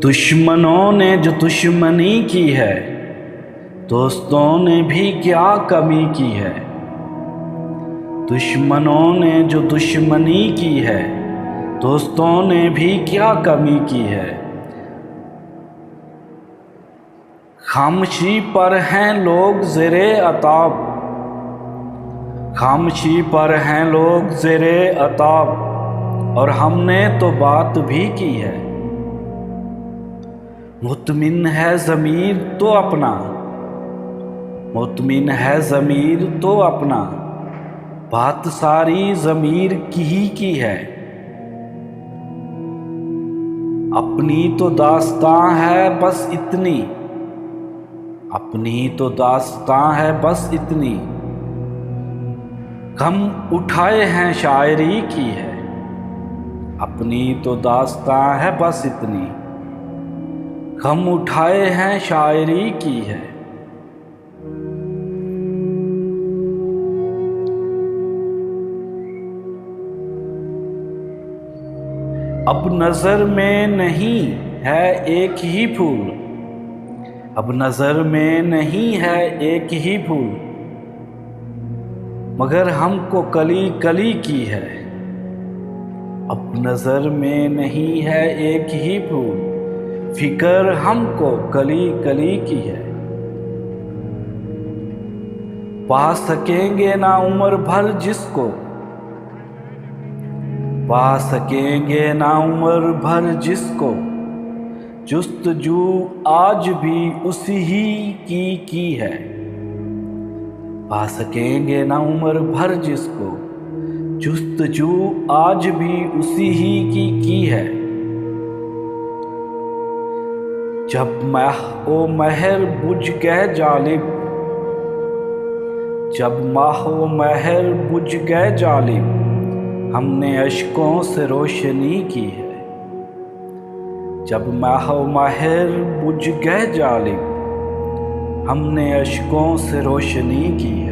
दुश्मनों ने जो दुश्मनी की है, दोस्तों ने भी क्या कमी की है। दुश्मनों ने जो दुश्मनी की है, दोस्तों ने भी क्या कमी की है। खामोशी पर हैं लोग ज़ेरे अताब, खामोशी पर हैं लोग ज़ेरे अताब, और हमने तो बात भी की है। मुतमिन है ज़मीर तो अपना, मुतमिन है ज़मीर तो अपना, बात सारी ज़मीर की है। अपनी तो दास्तां है बस इतनी, अपनी तो दास्तां है बस इतनी, गम उठाए हैं शायरी की है। अपनी तो दास्तां है बस इतनी, गम उठाए हैं शायरी की है। अब नज़र में नहीं है एक ही फूल, अब नज़र में नहीं है एक ही फूल, मगर हमको कली कली की है। अब नज़र में नहीं है एक ही फूल, फिक्र हमको कली कली की है। पा सकेंगे ना उम्र भर जिसको, पा सकेंगे ना उम्र भर जिसको, जुस्तजू आज भी उसी ही की है। पा सकेंगे ना उम्र भर जिसको, जुस्तजू आज भी उसी ही की है। जब माह-ओ महर बुझ गए जालिब, जब माह-ओ महर बुझ गए जालिब, हमने अश्कों से रोशनी की है। जब माह-ओ महर बुझ गए जालिब, हमने अश्कों से रोशनी की है।